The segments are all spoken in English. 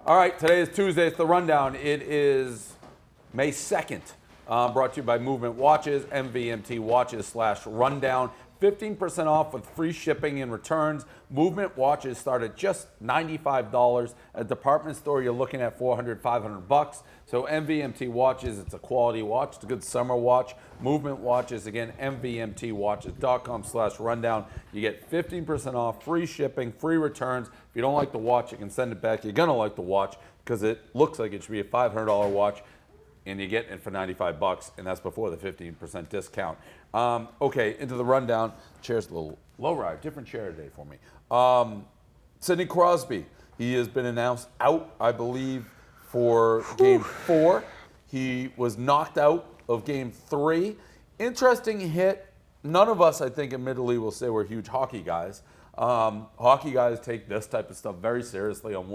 All right, today is Tuesday. It's the Rundown. It is May 2nd. Brought to you by Movement Watches, MVMT Watches/Rundown. 15% off with free shipping and returns. Movement Watches start at just $95. At a department store, you're looking at $400, $500. So MVMT Watches, it's a quality watch. It's a good summer watch. Movement Watches, again, MVMTWatches.com/rundown. You get 15% off, free shipping, free returns. If you don't like the watch, you can send it back. You're going to like the watch because it looks like it should be a $500 watch. And you get it for $95, and that's before the 15% discount. Okay, into the rundown. Chair's a little low ride. Different chair today for me. Sidney Crosby. He has been announced out, I believe, for Game 4. He was knocked out of Game 3. Interesting hit. None of us, I think, admittedly, will say we're huge hockey guys. Hockey guys take this type of stuff very seriously on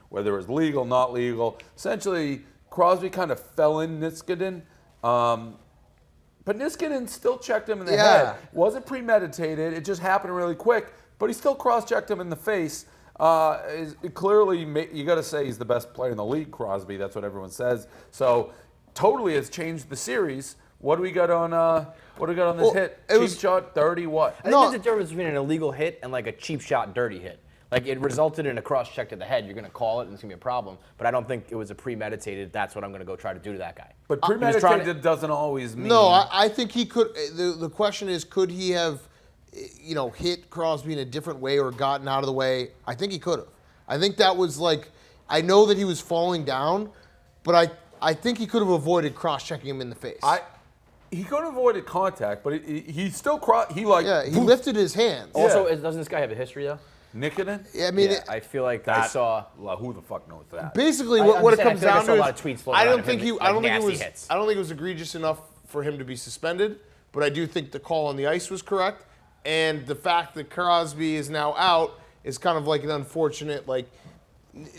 whether it's legal, not legal. Essentially, Crosby kind of fell in Niskanen, but Niskanen still checked him in the head. Wasn't premeditated. It just happened really quick, but he still cross-checked him in the face. Clearly, you got to say he's the best player in the league, Crosby. That's what everyone says. So totally has changed the series. What do we got on this hit? Cheap shot, dirty what? I think there's a difference between an illegal hit and like a cheap shot, dirty hit. Like, it resulted in a cross-check to the head. You're going to call it, and it's going to be a problem. But I don't think it was a premeditated, that's what I'm going to go try to do to that guy. But premeditated doesn't always mean... No, I think he could... The question is, could he have, hit Crosby in a different way or gotten out of the way? I think he could have. I think that was like... I know that he was falling down, but I think he could have avoided cross-checking him in the face. He could have avoided contact, but he still... He lifted his hands. Also, doesn't this guy have a history, though? Niskanen? Yeah, I mean, I feel like I saw. Well, who the fuck knows that? Basically, what it comes down to is, I don't think it was egregious enough for him to be suspended, but I do think the call on the ice was correct, and the fact that Crosby is now out is kind of like an unfortunate. Like,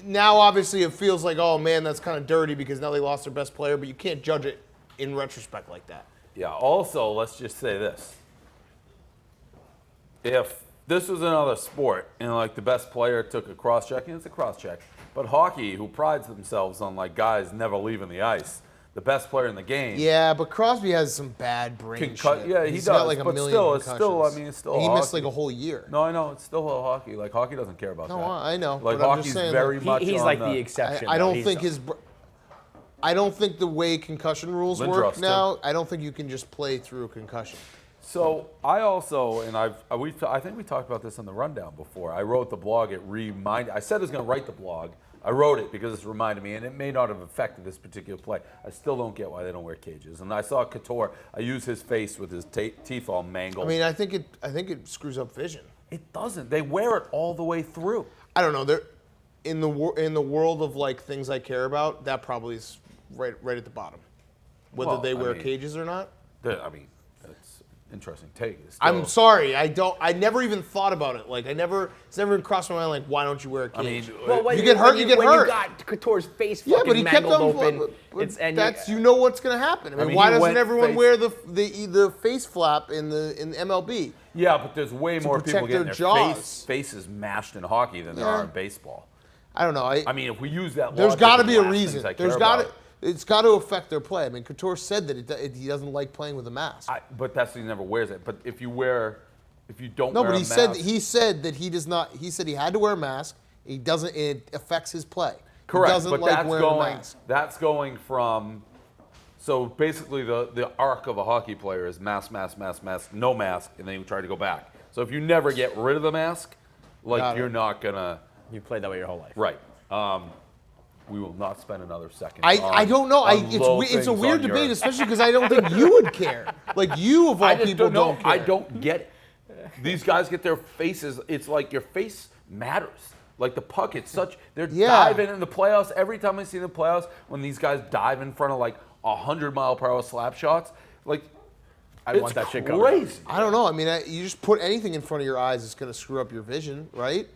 now obviously it feels like, oh man, that's kind of dirty because now they lost their best player, but you can't judge it in retrospect like that. Yeah. Also, let's just say this: if this was another sport, and like the best player took a cross-check, and it's a cross-check. But hockey, who prides themselves on like guys never leaving the ice, the best player in the game. Yeah, but Crosby has some bad brain shit. Yeah, he He's does. got like but million still, concussions. it's still. He hockey. missed like a whole year. No, I know it's still a hockey. Like hockey doesn't care about that. No, I know. Like but hockey's I'm just saying, very much. He's on like the exception. I don't think I don't think the way concussion rules work now. I don't think you can just play through a concussion. So I also, and I think we talked about this on the rundown before. I wrote the blog. I said I was going to write the blog. I wrote it because it reminded me, and it may not have affected this particular play. I still don't get why they don't wear cages. And I saw Couture. I use his face with his teeth all mangled. I mean, I think it screws up vision. It doesn't. They wear it all the way through. I don't know. They're in the world of like things I care about. That probably is right at the bottom. Whether they wear cages or not. I mean, that's interesting take. I'm sorry, I never even thought about it. Like, it's never even crossed my mind. Like, why don't you wear a cage? I mean, well, you get hurt. You get hurt. When you got Couture's face fucking mangled open, you know what's going to happen. I mean, why doesn't everyone wear the face flap in MLB? Yeah, but there's way more people getting their faces mashed in hockey than there are in baseball. I don't know. I mean, if we use that, there's got to be a reason. It's got to affect their play. I mean, Couture said that he doesn't like playing with a mask. But he never wears it. But if you don't wear a mask. No, but he said that he does not. He said he had to wear a mask. He doesn't. It affects his play. Correct. He doesn't like wearing a mask. That's going from. So basically, the arc of a hockey player is mask, no mask, and then you try to go back. So if you never get rid of the mask, you're not gonna. You played that way your whole life. Right. We will not spend another second. I don't know. It's a weird debate, especially because I don't think you would care. Like, you of all people don't care. I don't get it. These guys get their faces. It's like your face matters. Like the puck, they're diving in the playoffs. Every time I see the playoffs, when these guys dive in front of like 100-mile-per-hour slap shots, like I want that shit covered. Crazy. I don't know. I mean, you just put anything in front of your eyes, it's going to screw up your vision, right?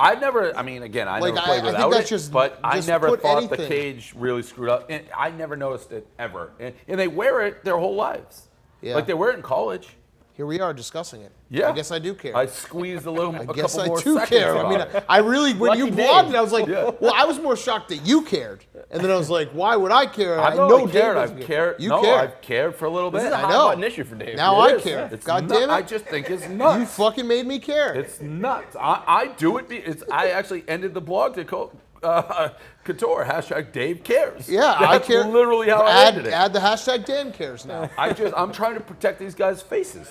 I never played without it, but I never thought the cage really screwed up. And I never noticed it ever. And they wear it their whole lives. Yeah. Like they wear it in college. here we are discussing it. Yeah. I guess I do care. I squeezed a Guess couple I more do seconds care. I about mean, it. I really, when you Lucky blogged Dave. it, I was like, well, I was more shocked that you cared. And then I was like, why would I care? I've know always Dave cared. doesn't I've care. cared. You No, care. I've cared for a little This bit. is a I hot know. button issue for Dave. Now It I is. care. It's God nut- damn it. I just think it's nuts. You fucking made me care. It's nuts. I do it. I actually ended the blog to call Couture # Dave cares. Yeah, That's I care. literally how I ended it. Add the hashtag Dan cares now. I'm trying to protect these guys' faces.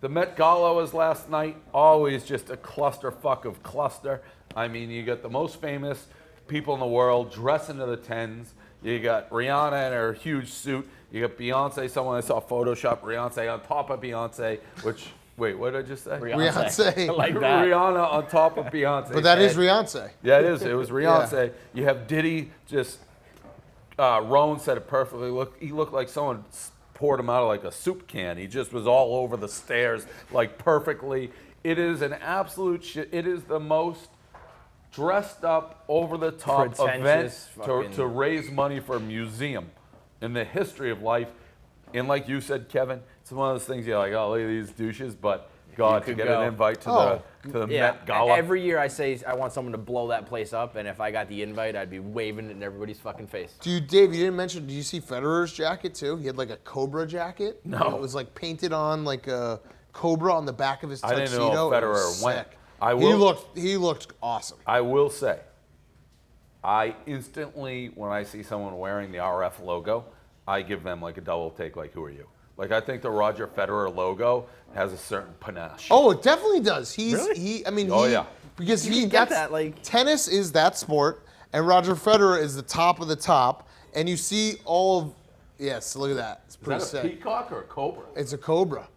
The Met Gala was last night. Always just a clusterfuck of cluster. I mean, you got the most famous people in the world dressing to the tens. You got Rihanna in her huge suit. You got Beyonce. Someone I saw Photoshop Beyonce on top of Beyonce. Which, wait, what did I just say? Beyonce. I like that. Rihanna on top of Beyonce. But that is And- Beyonce. Yeah, it is. It was Beyonce. You have Diddy just. Rowan said it perfectly. He looked like someone poured him out of like a soup can. He just was all over the stairs like perfectly. It is an absolute shit. It is the most dressed up, over the top event Pretentious fucking- to raise money for a museum in the history of life. And like you said, Kevin, it's one of those things you're like, oh, look at these douches, but God, to could get go. an invite to Oh. the Yeah, Met Gala. every year I say I want someone to blow that place up, and if I got the invite, I'd be waving it in everybody's fucking face. Dude, Dave, you didn't mention, did you see Federer's jacket too? He had like a Cobra jacket. No. It was like painted on like a Cobra on the back of his I tuxedo. didn't know if It was Federer went. sick. I will- He looked awesome. I will say, I instantly, when I see someone wearing the RF logo, I give them like a double take, like, who are you? Like, I think the Roger Federer logo has a certain panache. Oh, it definitely does. Really? Oh, yeah. Because You he can get that's that, like- tennis is that sport, and Roger Federer is the top of the top, and you see all of yes, look at that. It's pretty Is that a sick. peacock or a cobra? It's a Cobra.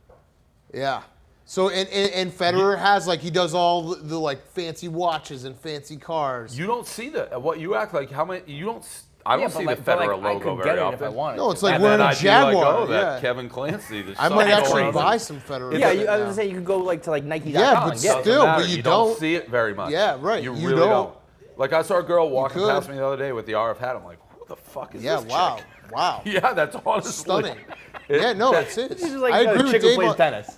Yeah. So and Federer has like he does all the like fancy watches and fancy cars. You don't see that. What you act like? How many? You don't. I don't see the I Federer logo could very get it often. if I wanted. No, to. it's like And wearing then a I'd be like, Jaguar. oh, that yeah. Kevin Clancy. I might Sox actually Fans. buy some Federer. Yeah, jacket I was now. gonna say you could go like to like Nike.com. Yeah, but and get it. Doesn't still, matter. but you don't don't- see it very much. Yeah, right. You You really don't. don't. Like I saw a girl walking could. past me the other day with the RF hat. I'm like, who the fuck is Yeah, this wow. chick? Wow. Yeah, that's honestly Stunning. It- Yeah, no, that- it's it. This is like I a agree with chick who Dave. plays tennis.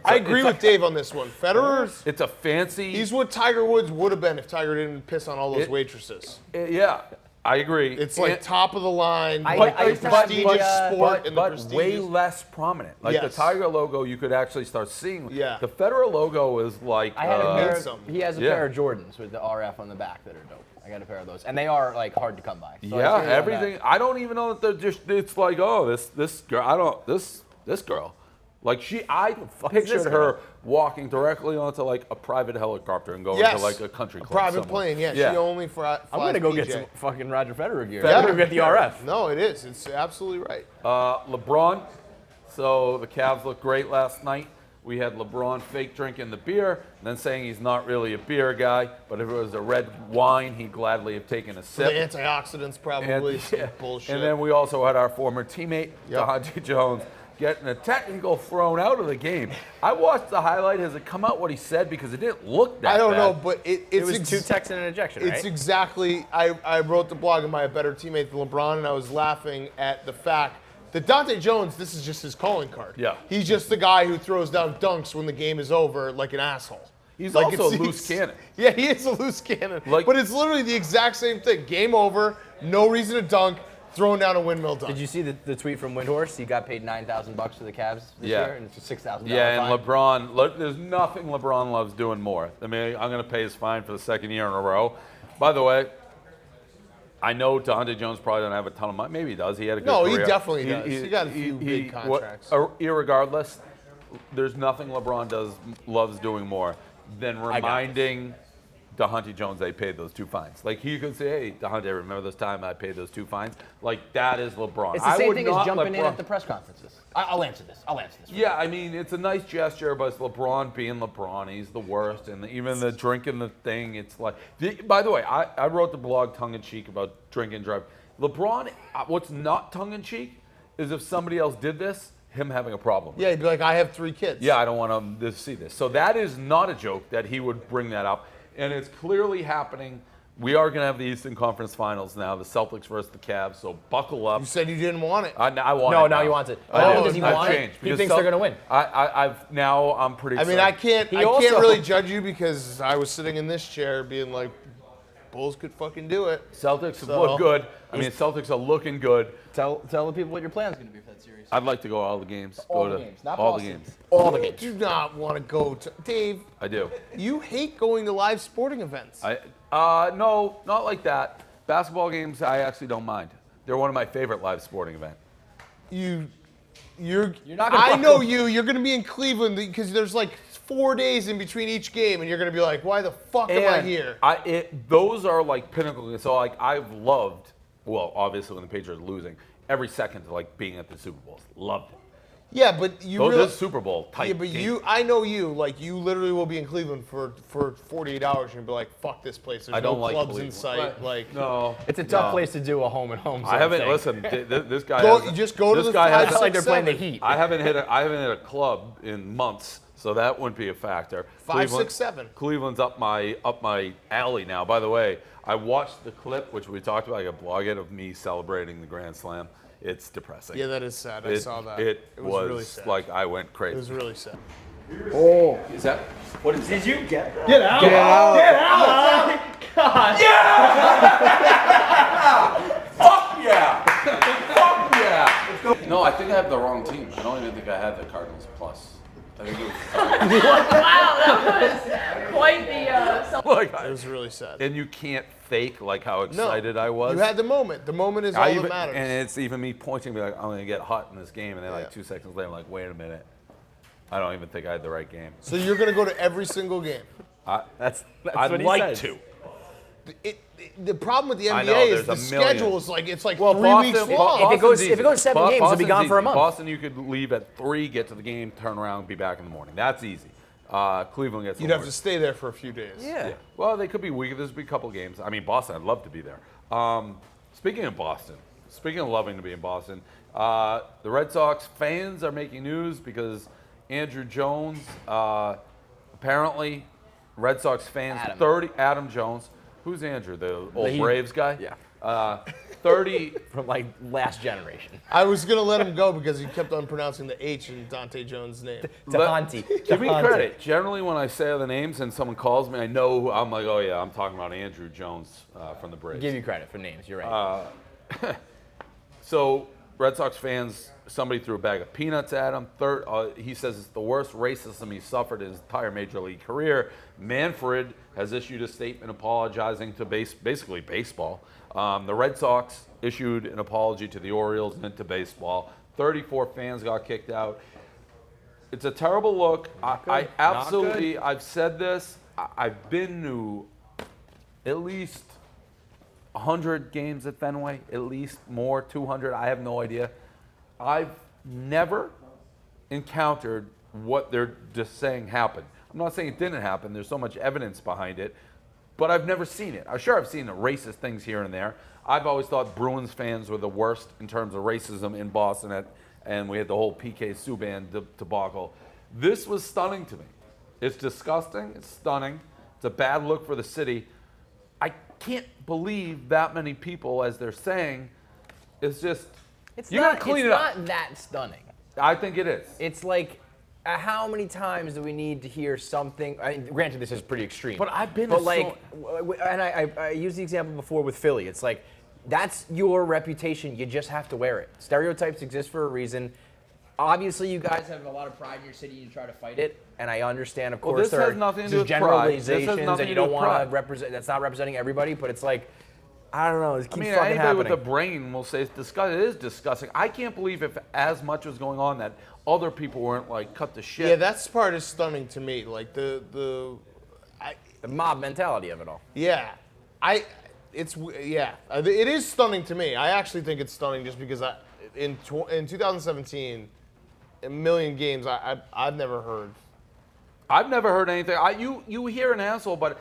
I agree with Dave on this one. Federer's It's a fancy. he's what Tiger Woods would have been if Tiger didn't piss on all those It- waitresses. Yeah, I agree. It's like And- top of the line, I like used to have prestigious the, sport and the but prestigious. way less prominent. Like the Yes. Tiger logo, you could actually start seeing. Yeah. The Federer logo is like. I had a pair. need Of, some. he has a Yeah. pair of Jordans with the RF on the back that are dope. I got a pair of those, and they are like hard to come by. So I Yeah, feel you on everything. I don't even know that they're just. It's like, oh, this girl. I don't. This girl. Like I is this pictured girl? her walking directly onto like a private helicopter and going Yes. to like a country A club. private somewhere. plane, yeah. Yeah. She only flies I'm gonna go get PJ. some fucking Roger Federer gear. Yeah. I'm gonna get the RF. No, it is. It's absolutely right. LeBron. So the Cavs looked great last night. We had LeBron fake drinking the beer, and then saying he's not really a beer guy, but if it was a red wine, he'd gladly have taken a The sip. antioxidants probably And, some yeah. bullshit. And then we also had our former teammate, Yep. DeAndre Jones, getting a technical thrown out of the game. I watched the highlight. Has it come out what he said? Because it didn't look that I don't bad. know, but it's It was 2 texts and an ejection, right? It's exactly. I wrote the blog, "Am I a better teammate than LeBron?" And I was laughing at the fact that Dante Jones, this is just his calling card. Yeah. He's just the guy who throws down dunks when the game is over, like an asshole. He's Like, also a it's- loose he's- cannon. Yeah, he is a loose cannon. Like- but it's literally the exact same thing. Game over, no reason to dunk, throwing down a windmill dunk. Did you see the tweet from Windhorst? He got paid $9,000 to the Cavs this Yeah. year, and it's a $6,000 Yeah, fine. and LeBron, there's nothing LeBron loves doing more. I mean, I'm going to pay his fine for the second year in a row. By the way, I know DeAndre Jones probably doesn't have a ton of money. Maybe he does. He had a good No, career. he definitely does. He got a few big contracts. Irregardless, there's nothing LeBron loves doing more than got reminding DeAndre Jones they paid those 2 fines. Like he could say, "Hey, DeAndre, remember this time I paid those 2 fines?" Like that is LeBron. It's the I same would thing as not jumping in LeBron- at the press conferences. I'll answer this. I'll answer this. Yeah, I mean, it's a nice gesture, but it's LeBron being LeBron. He's the worst. And even the drinking the thing, it's like... By the way, I wrote the blog tongue-in-cheek about drinking and driving. LeBron, what's not tongue-in-cheek is if somebody else did this, him having a problem. Yeah, he'd be like, I have 3 kids. Yeah, I don't want him to see this. So that is not a joke that he would bring that up. And it's clearly happening we are going to have the Eastern Conference Finals now, the Celtics versus the Cavs, so buckle up. You said you didn't want it. I want No, it now now. he wants it. I do. Does he I've want it? changed, He because thinks they're going to win. I'm pretty I mean, excited. I can't really judge you because I was sitting in this chair being like, Bulls could fucking do it. Celtics look good. I mean, Celtics are looking good. Tell the people what your plan's going to be for that series. I'd like to go to all the games. All go the to games, not all Boston. the games. All the I games. do not want to go to Dave. I do. You hate going to live sporting events. No, not like that. Basketball games, I actually don't mind. They're one of my favorite live sporting events. You're not gonna I know fucking- you. You're going to be in Cleveland because there's like 4 days in between each game, and you're going to be like, "Why the fuck am I here?" Those are like pinnacle. So like I've loved, well, obviously when the Patriots are losing, every second of like being at the Super Bowls. Loved it. Yeah, but you Those really. are Super Bowl type. Yeah, but games. I know you. Like, you literally will be in Cleveland for 48 hours, and you'll be like, "Fuck this place." There's I don't no like clubs Cleveland. in sight. Like, No, It's a tough no. place to do a home and home. I haven't. thing. Listen, this guy. you just go to this the guy 5, has. It's not like they're 6, playing the 7. Heat. I haven't hit a club in months, so that wouldn't be a factor. 5, 6, 7. Cleveland's up my alley now. By the way, I watched the clip which we talked about. I got blog it of me celebrating the Grand Slam. It's depressing. Yeah, that is sad. I saw that. It was really sad. like I went It crazy. was really sad. Is that what is? Did you get that? Get out! God. Fuck yeah! Fuck yeah! No, I think I have the wrong team. I don't even think I had the Cardinals plus. I think it was. Wow, that was quite the. Like, It was really sad. and you can't fake like how No, excited I was. You had the moment. The moment is all that matters. And it's even me pointing, be like, I'm gonna get hot in this game, and then Yeah. like 2 seconds later, I'm like, wait a minute, I don't even think I had the right game. So you're gonna go to every single game. That's I'd what he like said. to. The problem with the I NBA know, is there's the a million. schedule is like it's like Well, 3 weeks Boston, long. If it goes- Boston's if it goes easy. 7 games, it'll be Boston's gone for a easy. month. Boston, you could leave at 3, get to the game, turn around, be back in the morning. That's easy. Cleveland gets. You'd have to stay there for a few days. Yeah. Well, they could be weak. There's be a couple games. I mean, Boston, I'd love to be there. Speaking of Boston, speaking of loving to be in Boston, the Red Sox fans are making news because Andrew Jones, apparently, Red Sox fans, Adam Jones. Who's Andrew? The old Braves guy? Yeah. 30. From like last generation. I was gonna let him go because he kept on pronouncing the H in Dante Jones' name. Tahante. Give me Tahante. credit. Generally, when I say the names and someone calls me, I know who, I'm like, oh yeah, I'm talking about Andrew Jones from the Braves. Give you credit for names. You're right. So, Red Sox fans, somebody threw a bag of peanuts at him. He says it's the worst racism he's suffered in his entire major league career. Manfred has issued a statement apologizing to basically baseball. The Red Sox issued an apology to the Orioles and to baseball. 34 fans got kicked out. It's a terrible look. I absolutely, I've said this. I've been to at least 100 games at Fenway, at least more, 200. I have no idea. I've never encountered what they're just saying happened. I'm not saying it didn't happen. There's so much evidence behind it, but I've never seen it. I'm sure I've seen the racist things here and there. I've always thought Bruins fans were the worst in terms of racism in Boston, and we had the whole PK Subban debacle. This was stunning to me. It's disgusting. It's stunning. It's a bad look for the city. I can't believe that many people, as they're saying, it's just, you gotta clean it up. It's not that stunning. I think it is. It's like, how many times do we need to hear something? I mean, granted, this is pretty extreme. But I've been But to like, and I used the example before with Philly. It's like, that's your reputation. You just have to wear it. Stereotypes exist for a reason. Obviously, you guys have a lot of pride in your city. You try to fight it, and I understand, of course, this there has are nothing to do just with pride. This has generalizations, nothing and you to do don't with want pride. to represent. That's not representing everybody, but it's like, I don't know. It keeps I mean, fucking anybody happening. with a brain will say it's disgusting. It is disgusting. I can't believe if as much was going on that other people weren't like cut to shit. Yeah, that part is stunning to me. Like the mob mentality of it all. yeah, it is stunning to me. I actually think it's stunning just because in 2017, a million games I've never heard I've never heard anything. You hear an asshole, but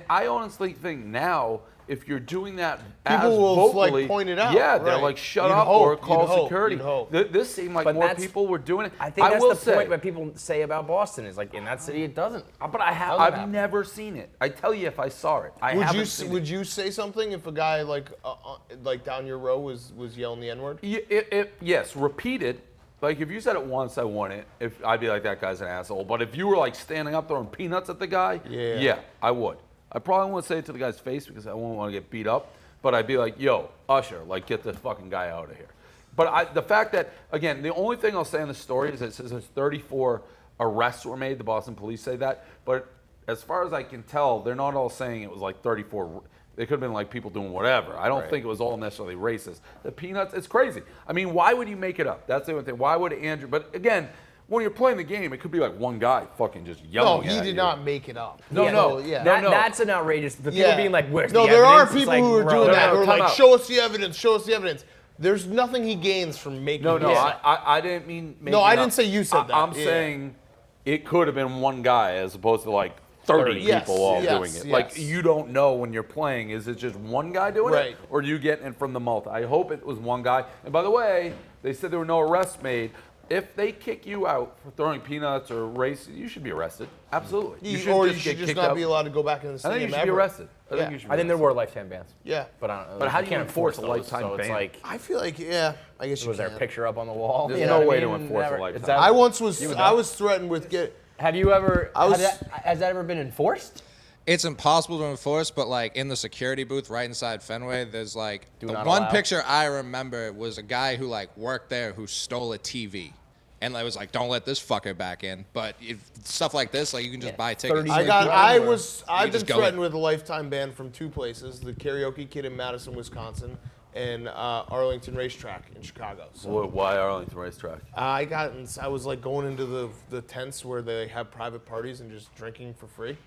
I honestly think now, if you're doing that People as will, vocally, like, point it out, yeah, they're right. like, shut You'd up hope, or call you'd hope, security. you'd hope. This seemed like But more that's- people were doing it. I think that's will the say, point that people say about Boston is like in that city it doesn't. but I've never seen it. I tell you, if I saw it, I haven't seen Would you say something if a guy like down your row was yelling the N-word? Yes, repeated. Like if you said it once, I want it. If I'd be like, that guy's an asshole. But if you were like standing up throwing peanuts at the guy, yeah, I would. I probably wouldn't say it to the guy's face because I wouldn't want to get beat up. But I'd be like, yo, Usher, like get this fucking guy out of here. But the fact that, again, the only thing I'll say in the story is it says there's 34 arrests were made. The Boston police say that. But as far as I can tell, they're not all saying it was like 34. They could have been like people doing whatever. I don't think it was all necessarily racist. The peanuts, it's crazy. I mean, why would you make it up? That's the only thing. Why would Andrew? But again, when you're playing the game, it could be like one guy fucking just yelling. No, he at did you. not make it up. No. That's an outrageous. The people being like, "Where's the evidence?" there are It's people like, who are bro, doing that. Who are time like, out. "Show us the evidence. Show us the evidence." There's nothing he gains from making. No, this. I didn't mean. No, I making didn't up. say you said that. I'm Yeah. saying it could have been one guy as opposed to like 30 Yes, people all yes, doing it. yes. Like you don't know when you're playing. Is it just one guy doing Right. it, or do you get it from the multi? I hope it was one guy. And by the way, they said there were no arrests made. If they kick you out for throwing peanuts or race, you should be arrested. Absolutely. You get should just kicked not out. be alled to go back in the I stadium think you should be ever. arrested. I Yeah. think you should. Be I think there arrested. were lifetime bans. Yeah. But I don't know. But how you do can't you enforce a those, lifetime so ban? It's like I feel like, I guess you was there a can. picture up on the wall? There's You no know what way I to mean? enforce a Never- lifetime. is that- I once was. You would I know. was threatened with get. Have you ever? I was- has that ever been enforced? It's impossible to enforce, but like in the security booth right inside Fenway, there's like Do the not one allow. picture I remember was a guy who like worked there who stole a TV. And I was like, don't let this fucker back in. But stuff like this, like you can just buy tickets. 30 I've been just go threatened in. with a lifetime ban from two places: the karaoke kid in Madison, Wisconsin, and Arlington Racetrack in Chicago. So Why Arlington Racetrack? I was like going into the tents where they have private parties and just drinking for free,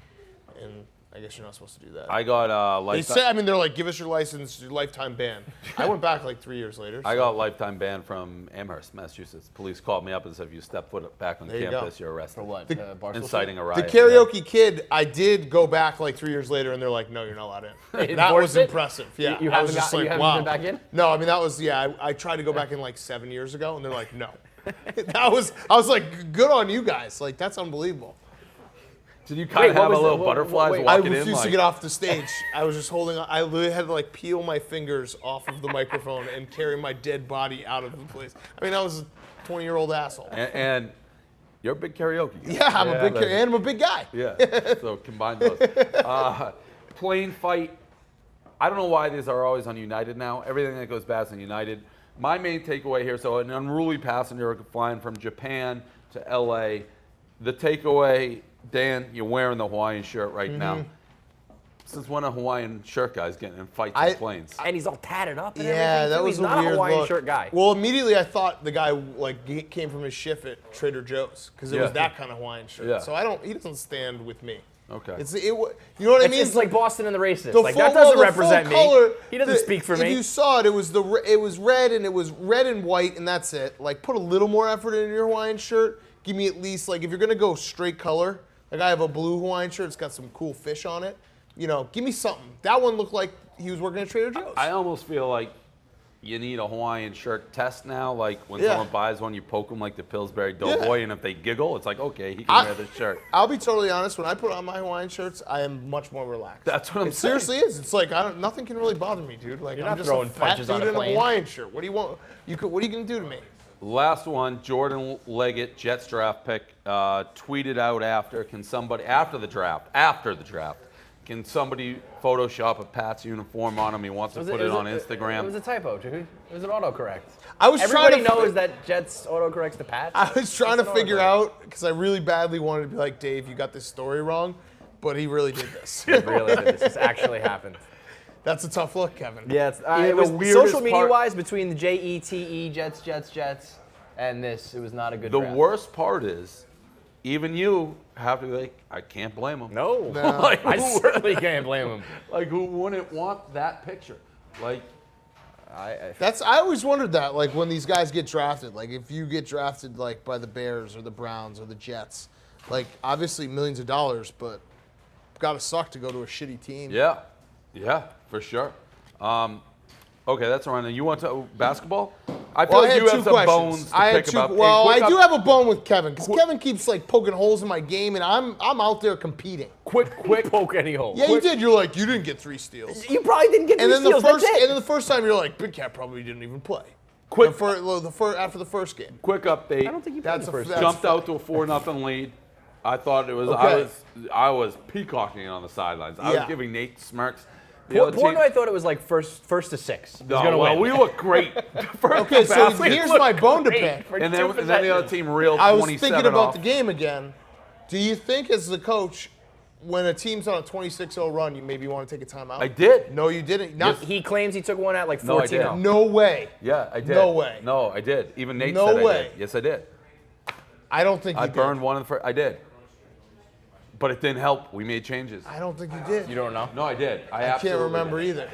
and I guess you're not supposed to do that. I got They lifetime. said, I mean, they're like, give us your license, your lifetime ban. I went back like 3 years later. I so- got lifetime ban from Amherst, Massachusetts. Police called me up and said, if you step foot back on There you campus, go. you're arrested. For what? The- Barstool Inciting a The riot. karaoke kid, I did go back like 3 years later, and they're like, no, you're not alled in. They That was enforced it? impressive. Yeah, You I was haven't just got- you like, haven't wow. been back in? No, I mean that was I tried to go back in like 7 years ago, and they're like, no. I was like, good on you guys. Like that's unbelievable. Did you kind of what have a was little the- butterflies wait, I walking in? refused to Like, get off the stage. I was just holding on. I literally had to like peel my fingers off of the microphone and carry my dead body out of the place. I mean, I was a 20-year-old asshole. and you're a big karaoke guy. Yeah, I'm a big but- and I'm a big guy. Yeah, so combine those. Plane fight. I don't know why these are always on United now. Everything that goes bad is on United. My main takeaway here, so an unruly passenger flying from Japan to LA. The takeaway, Dan, you're wearing the Hawaiian shirt right now. Since when a Hawaiian shirt guy's getting in fights on planes? And he's all tatted up and Yeah, everything. that too. was He's a not weird a Hawaiian look. shirt guy. Well, immediately I thought the guy like came from his shift at Trader Joe's because it was Yeah. that kind of Hawaiian shirt. Yeah. So he doesn't stand with me. Okay. You know what I mean? It's like Boston and the racists. The Like full- that doesn't the represent full me. color, He doesn't speak for if me. you saw it, it was red and white, and that's it. Like, put a little more effort in your Hawaiian shirt. Give me at least like if you're gonna go straight color. Like I have a blue Hawaiian shirt. It's got some cool fish on it. You know, give me something. That one looked like he was working at Trader Joe's. I almost feel like you need a Hawaiian shirt test now. Like when Yeah. someone buys one, you poke them like the Pillsbury Doughboy, and if they giggle, it's like, okay, he can I- wear this shirt. I'll be totally honest. When I put on my Hawaiian shirts, I am much more relaxed. That's what I'm It saying. seriously is. It's like nothing can really bother me, dude. Like You're I'm not just throwing a fat punches dude on a in a plane. Hawaiian shirt. What do you want? What are you gonna do to me? Last one, Jordan Legget, Jets draft pick, tweeted out after the draft, can somebody Photoshop a Pat's uniform on him? He wants to put it on Instagram. It was a typo, dude. It was an autocorrect. I was Everybody trying to knows that Jets autocorrects the Pats. I was trying to It's an figure autocorrect. out because I really badly wanted to be like, Dave, you got this story wrong, but he really did this. Really, this has actually happened. That's a tough look, Kevin. Yeah, it's, Yeah, it the was weirdest social media part- wise between the JETE Jets, and this. It was not a good. The draft. worst part is, even you have to be like, I can't blame him. No, Like, I who- certainly can't blame him. Like, who wouldn't want that picture? Like, I always wondered that, like when these guys get drafted, like if you get drafted like by the Bears or the Browns or the Jets, Like, obviously millions of dollars, but gotta suck to go to a shitty team. Yeah, for sure. Okay, that's all right. Now you want to basketball? I feel Well, I like had you two have some questions. bones to I had pick two. about. Well, Hey, I quick do up- have a bone with Kevin because Kevin keeps like poking holes in my game, and I'm out there competing. quick. Poke any hole. Yeah, you did. You're like, you didn't get 3 steals. You probably didn't get And three then the steals. first, That's it. and then the first time you're like, Big Cat probably didn't even play. Quick. After the first game. Quick update. I don't think you played That's the a first. that's Jumped fair. out to a 4-0 lead. I thought it was. Okay. I was peacocking on the sidelines. I Yeah. was giving Nate smirks. The other Portnoy, team- I thought it was like first to 6. He was No, gonna well, win. we look great. First Okay, so basket. here's my bone to pick. And then the other team reeled I was 27 thinking about off. the game again. Do you think, as the coach, when a team's on a 26-0 run, you maybe want to take a timeout? I did. No, you didn't. Not, He claims he took one at like No, I 14. didn't. no way. Yeah, I did. No way. No, I did. Even Nate No said I way. did. Yes, I did. I don't think you I did. burned one in the first. I did. But it didn't help. We made changes. I don't think you did. You don't know? No, I did. I I can't absolutely remember did. either.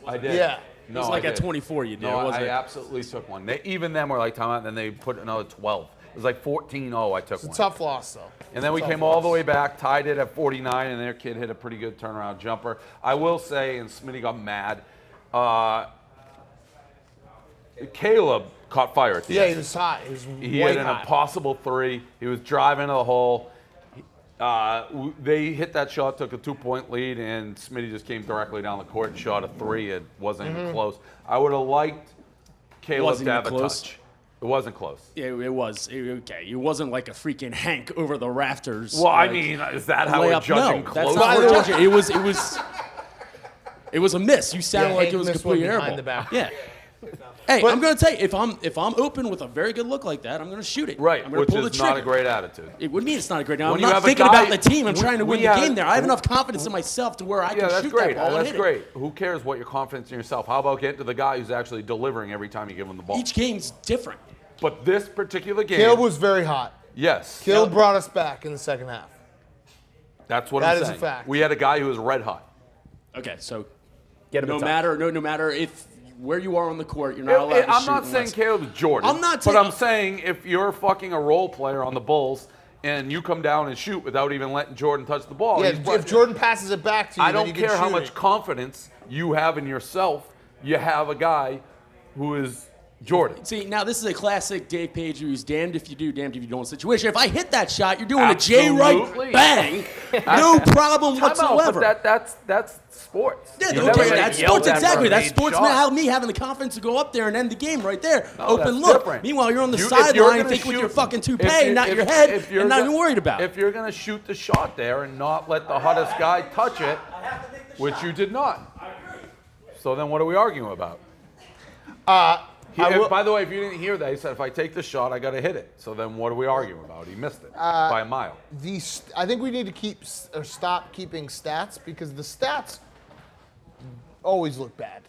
I did. Yeah. No, It was like I at did. 24 you did, No, wasn't I it? absolutely took one. Even them were like timeout, and then they put another 12. It was like 14-0. I took It's a one. tough loss, though. And then we Tough came all the loss. way back, tied it at 49, and their kid hit a pretty good turnaround jumper. I will say, and Smitty got mad, Caleb caught fire at the Yeah, end. he was hot. He was He white hit an hot. impossible 3. He was driving to the hole. They hit that shot, took a 2-point lead, and Smitty just came directly down the court and shot a 3. It wasn't Mm-hmm. even close. I would have liked Caleb Wasn't to even have a close? touch. It wasn't close. Yeah, it was. Okay. It wasn't like a freaking Hank over the rafters. Well, I like, mean, is that how we're layup. judging No, close? that's not how we're judging. It was a miss. You sounded Yeah, like Hank it was a missed one complete behind airball. the back. Yeah. Hey, But- I'm gonna tell you, if I'm open with a very good look like that, I'm gonna shoot it. Right, I'm gonna which pull the is not a trigger. great attitude. It would mean it's not a great. When I'm you not have a thinking guy- about the team. I'm we- trying to win we the have- game there. I have enough confidence in myself to where I Yeah, can that's shoot great. that ball and That's hit great. Who cares what your confidence in yourself? How about getting to the guy who's actually delivering every time you give him the ball? it. Each game's different. But this particular game, Caleb was very hot. yes, Caleb brought us back in the second half. that's what That I'm is a saying. fact. We had a guy who was red hot. Okay, so Get him no a touch. matter if where you are on the court, you're not allowed to I'm shoot not saying unless- Caleb's Jordan. I'm not but saying- I'm saying if you're fucking a role player on the Bulls and you come down and shoot without even letting Jordan touch the ball, Yeah, he's if Jordan passes it back to you, I then don't you can care how shoot much it. confidence you have in yourself. You have a guy who is Jordan. See, now this is a classic Dave Page who's damned if you do, damned if you don't situation. If I hit that shot, you're doing a J Absolutely. right bang, no problem Time out, whatsoever. but that's sports. Yeah, You're okay, never gonna that's yell sports that exactly. for a That's made sports. shot. Me having the confidence to go up there and end the game right there. No, Open that's look. different. Meanwhile, you're on the If you're sideline gonna thinking with your shoot- fucking if toupee, you- not if- your head, if you're and not go- even worried about it. If you're going to shoot the shot there and not let the hottest guy touch it, which you did not. So then what are we arguing about? By the way, if you didn't hear that, he said, if I take the shot, I got to hit it. So then what are we arguing about? He missed it by a mile. I think we need to stop keeping stats because the stats always look bad.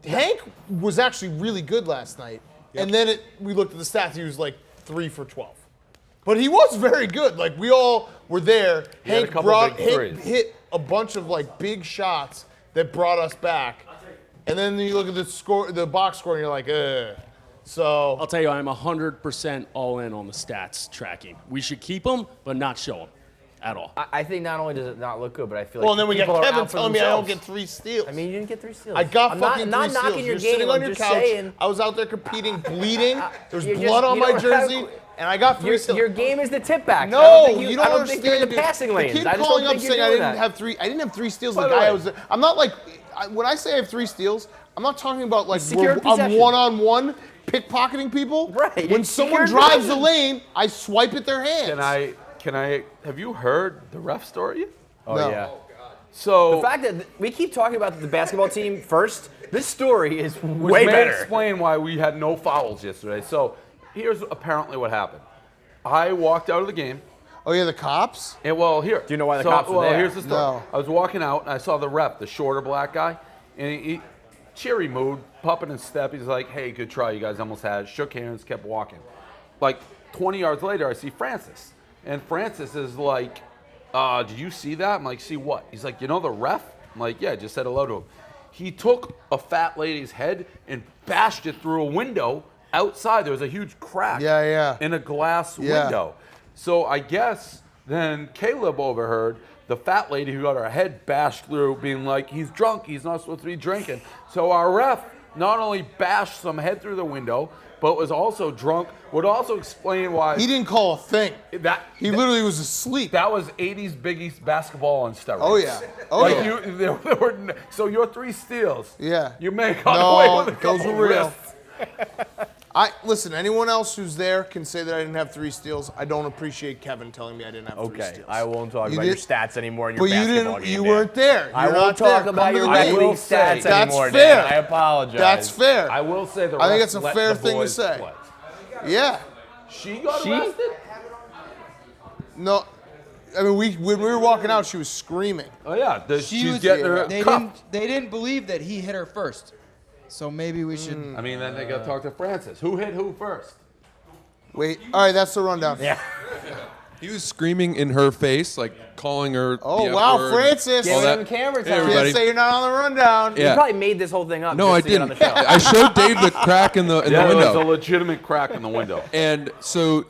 Hank was actually really good last night, and then we looked at the stats. He was like 3 for 12, but he was very good. Like we all were there. He had a Hank couple big Hank threes. hit a bunch of like big shots that brought us back, and then you look at the box score, and you're like, ugh. So I'll tell you, I'm 100% all in on the stats tracking. We should keep them, but not show them at all. I think not only does it not look good, but I feel well, like and then we got people are Kevin out for telling me I don't themselves. get 3 steals. I mean, you didn't get 3 steals. I got I'm fucking not 3 knocking steals. your You're game. sitting on I'm your just couch. saying. I was out there competing, bleeding. There's You're blood just- on you my don't jersey, have- and I got 3 steals. Your game is the tip back. No, you don't I don't understand. think you're in the dude. passing The lanes. kid I just calling don't up think saying you're I doing didn't that. have 3. I didn't have 3 steals. By The the guy way- I was. I'm not like. When I say I have 3 steals, I'm not talking about like Secure I'm possession. one-on-one pickpocketing people. Right, When it's someone secure drives the possession. lane, I swipe at their hands. Can I, have you heard the ref story? Oh, No. yeah. So The fact that we keep talking about the basketball team first, this story is which way may better. explain why we had no fouls yesterday. So here's apparently what happened. I walked out of the game. Oh yeah, the cops. And well, here. Do you know why the cops were well, there? here's the story. No. I was walking out and I saw the ref, the shorter black guy, and he cheery mood, pumping his step. He's like, "Hey, good try, you guys almost had it." Shook hands, kept walking. Like 20 yards later, I see Francis, and Francis is like, "Did you see that?" I'm like, "See what?" He's like, "You know the ref?" I'm like, "Yeah." I just said hello to him. He took a fat lady's head and bashed it through a window outside. There was a huge crack. Yeah, yeah. In a glass Yeah. window. So I guess then Caleb overheard the fat lady who got her head bashed through being like, he's drunk, he's not supposed to be drinking. So our ref not only bashed some head through the window, but was also drunk, would also explain why He didn't call a thing. He that- literally was asleep. that was 80s Big East basketball on steroids. Oh, yeah. Oh, Like yeah. there were so your 3 steals. Yeah. You may have got away No, with a couple those were real. wrists. Listen, anyone else who's there can say that I didn't have 3 steals. I don't appreciate Kevin telling me I didn't have 3 Okay, steals. I won't talk You about your did- stats anymore in your But you basketball didn't. game. You Dan. weren't there. I You're won't not talk there. about Come to your the I game. will league say- stats That's anymore, fair. Dan. I apologize. That's fair. I will say the I think refs it's a let fair the thing to boys say. play. Yeah. She got She? arrested? No. I mean, when we were walking out, she was screaming. Oh yeah, she's was- getting her They cuffed. didn't believe that he hit her first. So maybe we should. I mean, then they got to talk to Francis. Who hit who first? Wait. All right, that's the rundown. Yeah. He was screaming in her face, like calling her. Oh, the F wow, word, Francis. all Giving that. him camera Hey, time. everybody. Can't say you're not on the rundown. Yeah. You probably made this whole thing up. No, I just to get on didn't. the show. I showed Dave the crack in the Yeah, there was a window, legitimate crack in the window. and so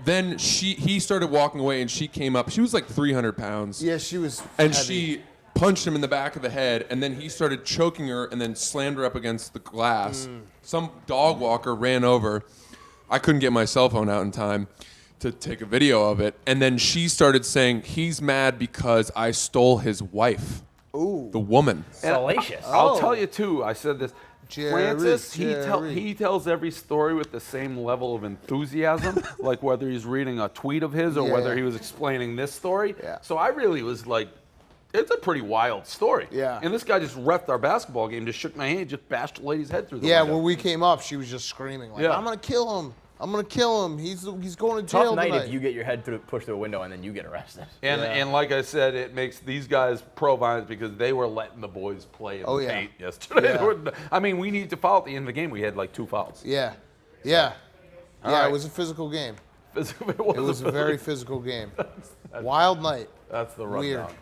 then he started walking away, and she came up. She was like 300 pounds, Yeah, she was. and heavy. she punched him in the back of the head, and then he started choking her, and then slammed her up against the glass. Some dog walker ran over. I couldn't get my cell phone out in time to take a video of it, and then she started saying he's mad because I stole his wife. Ooh. The woman. Salacious. I'll tell you too. I said this. Jerry, Francis, Jerry. he tells every story with the same level of enthusiasm, like whether he's reading a tweet of his or Yeah. whether he was explaining this story. Yeah. So I really was like, it's a pretty wild story. Yeah. And this guy just reffed our basketball game, just shook my hand, just bashed the lady's head through the Yeah, window. when we came up, she was just screaming like, Yeah. "I'm gonna kill him! I'm gonna kill him! He's going to jail Tough night tonight." if you get your head pushed through a window and then you get arrested. And like I said, it makes these guys pro-violence because they were letting the boys play in Oh, the yeah. paint yesterday. Yeah. They were- I mean, we need to foul at the end of the game. We had like 2 fouls. Yeah, yeah, yeah. right. It was a physical game. It It was a very physical game. Wild night. That's the Weird. rundown.